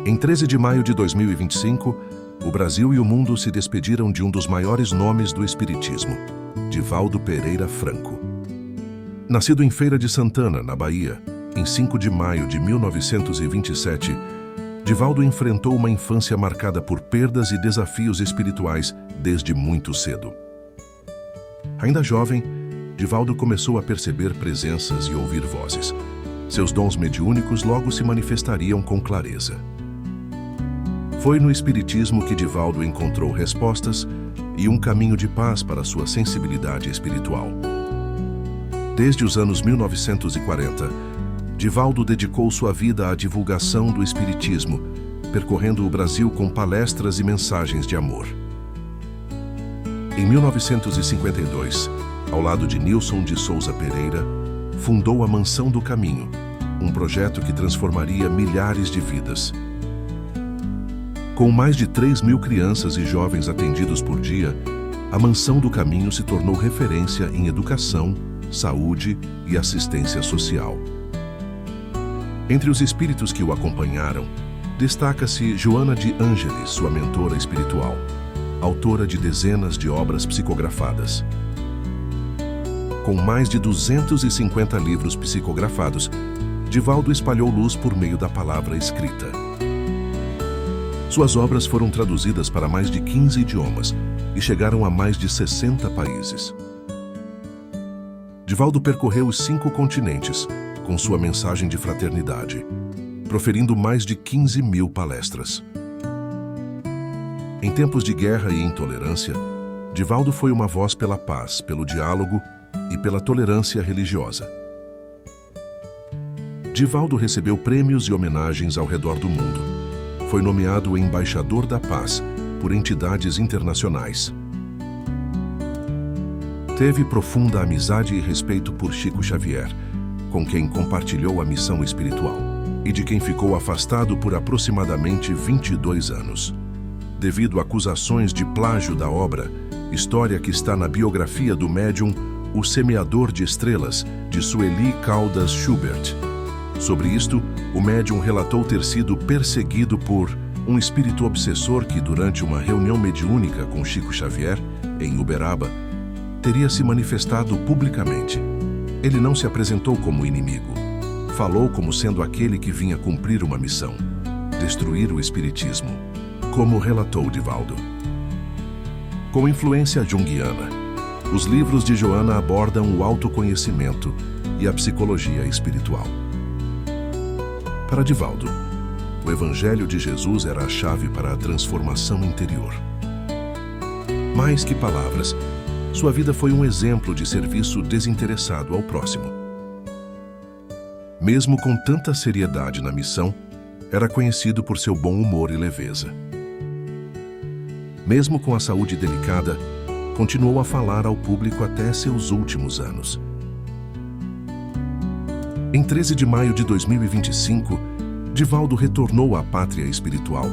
Em 13 de maio de 2025, o Brasil e o mundo se despediram de um dos maiores nomes do espiritismo, Divaldo Pereira Franco. Nascido em Feira de Santana, na Bahia, em 5 de maio de 1927, Divaldo enfrentou uma infância marcada por perdas e desafios espirituais desde muito cedo. Ainda jovem, Divaldo começou a perceber presenças e ouvir vozes. Seus dons mediúnicos logo se manifestariam com clareza. Foi no espiritismo que Divaldo encontrou respostas e um caminho de paz para sua sensibilidade espiritual. Desde os anos 1940, Divaldo dedicou sua vida à divulgação do espiritismo, percorrendo o Brasil com palestras e mensagens de amor. Em 1952, ao lado de Nilson de Souza Pereira, fundou a Mansão do Caminho, um projeto que transformaria milhares de vidas. Com mais de 3.000 crianças e jovens atendidos por dia, a Mansão do Caminho se tornou referência em educação, saúde e assistência social. Entre os espíritos que o acompanharam, destaca-se Joana de Ângeles, sua mentora espiritual, autora de dezenas de obras psicografadas. Com mais de 250 livros psicografados, Divaldo espalhou luz por meio da palavra escrita. Suas obras foram traduzidas para mais de 15 idiomas e chegaram a mais de 60 países. Divaldo percorreu os 5 continentes com sua mensagem de fraternidade, proferindo mais de 15.000 palestras. Em tempos de guerra e intolerância, Divaldo foi uma voz pela paz, pelo diálogo e pela tolerância religiosa. Divaldo recebeu prêmios e homenagens ao redor do mundo. Foi nomeado Embaixador da Paz por entidades internacionais. Teve profunda amizade e respeito por Chico Xavier, com quem compartilhou a missão espiritual, e de quem ficou afastado por aproximadamente 22 anos. Devido a acusações de plágio da obra, história que está na biografia do médium O Semeador de Estrelas, de Sueli Caldas Schubert. Sobre isto, o médium relatou ter sido perseguido por um espírito obsessor que, durante uma reunião mediúnica com Chico Xavier, em Uberaba, teria se manifestado publicamente. Ele não se apresentou como inimigo. Falou como sendo aquele que vinha cumprir uma missão: destruir o espiritismo, como relatou Divaldo. Com influência junguiana, os livros de Joana abordam o autoconhecimento e a psicologia espiritual. Para Divaldo, o Evangelho de Jesus era a chave para a transformação interior. Mais que palavras, sua vida foi um exemplo de serviço desinteressado ao próximo. Mesmo com tanta seriedade na missão, era conhecido por seu bom humor e leveza. Mesmo com a saúde delicada, continuou a falar ao público até seus últimos anos. Em 13 de maio de 2025, Divaldo retornou à pátria espiritual,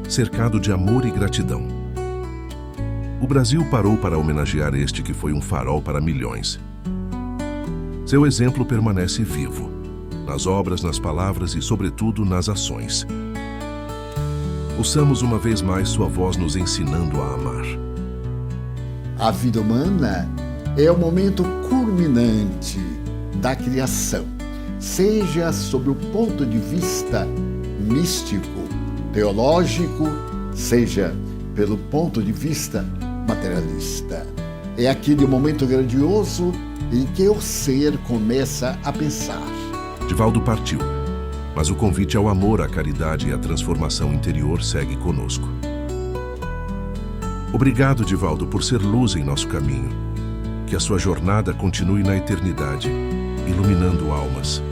cercado de amor e gratidão. O Brasil parou para homenagear este que foi um farol para milhões. Seu exemplo permanece vivo, nas obras, nas palavras e, sobretudo, nas ações. Ouçamos uma vez mais sua voz nos ensinando a amar. A vida humana é o momento culminante da criação, seja sob o ponto de vista místico, teológico, seja pelo ponto de vista materialista. É aquele momento grandioso em que o ser começa a pensar. Divaldo partiu, mas o convite ao amor, à caridade e à transformação interior segue conosco. Obrigado, Divaldo, por ser luz em nosso caminho. Que a sua jornada continue na eternidade, iluminando almas.